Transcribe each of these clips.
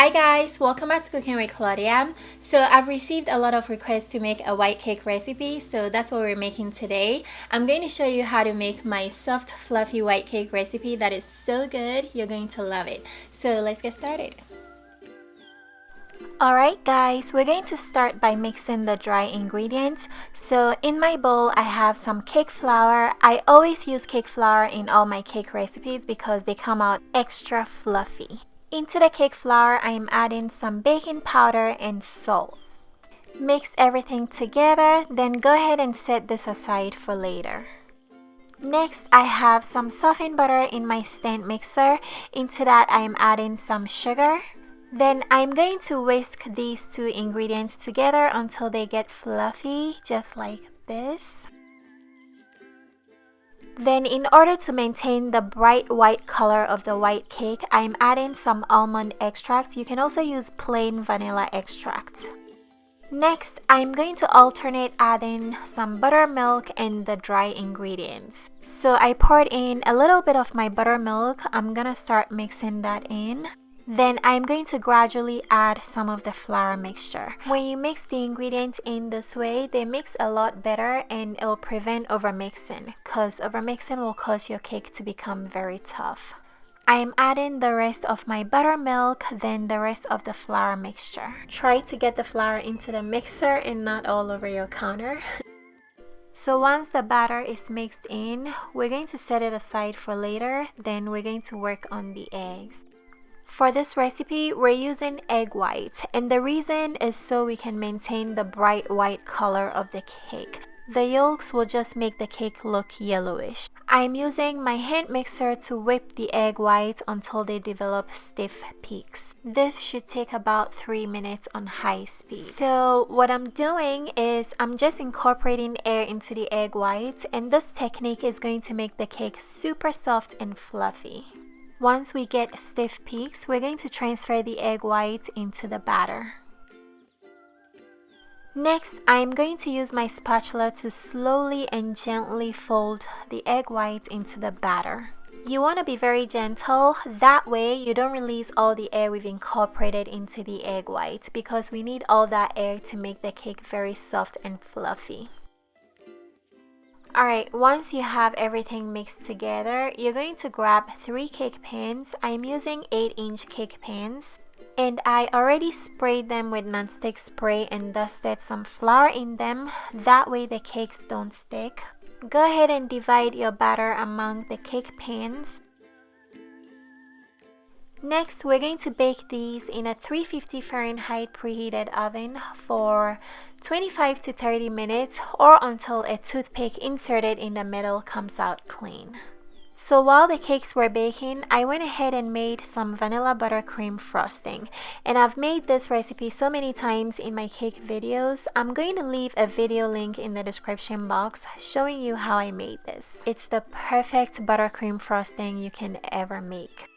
Hi guys, welcome back to Cooking with Claudia. So I've received a lot of requests to make a white cake recipe, so that's what we're making today. I'm going to show you how to make my soft fluffy white cake recipe that is so good, you're going to love it. So let's get started. Alright guys, we're going to start by mixing the dry ingredients. So in my bowl I have some cake flour. I always use cake flour in all my cake recipes because they come out extra fluffy. Into the cake flour, I am adding some baking powder and salt. Mix everything together, then go ahead and set this aside for later. Next, I have some softened butter in my stand mixer. Into that, I am adding some sugar. Then I'm going to whisk these two ingredients together until they get fluffy, just like this. Then in order to maintain the bright white color of the white cake, I'm adding some almond extract. You can also use plain vanilla extract. Next, I'm going to alternate adding some buttermilk and the dry ingredients. So I poured in a little bit of my buttermilk. I'm gonna start mixing that in. Then I'm going to gradually add some of the flour mixture. When you mix the ingredients in this way, they mix a lot better and it will prevent overmixing, because overmixing will cause your cake to become very tough. I'm adding the rest of my buttermilk, then the rest of the flour mixture. Try to get the flour into the mixer and not all over your counter. So once the batter is mixed in, we're going to set it aside for later, then we're going to work on the eggs. For this recipe, we're using egg white, and the reason is so we can maintain the bright white color of the cake. The yolks will just make the cake look yellowish. I'm using my hand mixer to whip the egg white until they develop stiff peaks. This should take about 3 minutes on high speed. So what I'm doing is I'm just incorporating air into the egg white, and this technique is going to make the cake super soft and fluffy. Once we get stiff peaks, we're going to transfer the egg white into the batter. Next, I'm going to use my spatula to slowly and gently fold the egg white into the batter. You want to be very gentle, that way you don't release all the air we've incorporated into the egg white, because we need all that air to make the cake very soft and fluffy. Alright, once you have everything mixed together, you're going to grab 3 cake pans. I'm using 8-inch cake pans. And I already sprayed them with nonstick spray and dusted some flour in them. That way the cakes don't stick. Go ahead and divide your batter among the cake pans. Next, we're going to bake these in a 350 Fahrenheit preheated oven for 25 to 30 minutes or until a toothpick inserted in the middle comes out clean. So while the cakes were baking, I went ahead and made some vanilla buttercream frosting. And I've made this recipe so many times in my cake videos. I'm going to leave a video link in the description box showing you how I made this. It's the perfect buttercream frosting you can ever make.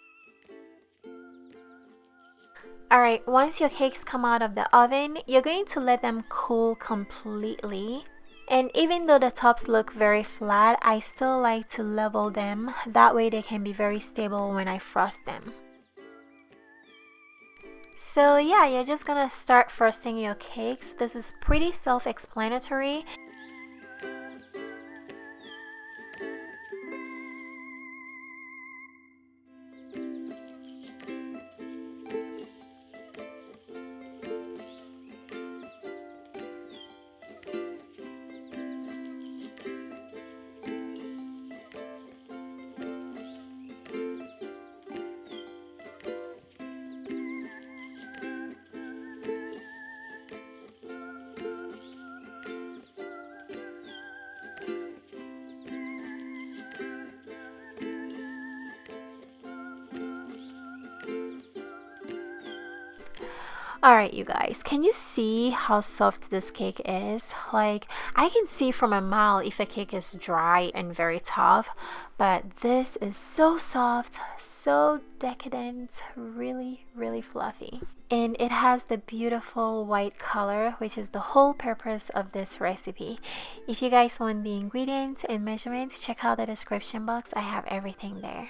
Alright, once your cakes come out of the oven, you're going to let them cool completely. And even though the tops look very flat, I still like to level them. That way they can be very stable when I frost them. So yeah, you're just gonna start frosting your cakes. This is pretty self-explanatory. Alright you guys, can you see how soft this cake is? Like, I can see from a mile if a cake is dry and very tough, but this is so soft, so decadent, really fluffy. And it has the beautiful white color, which is the whole purpose of this recipe. If you guys want the ingredients and measurements, check out the description box. I have everything there.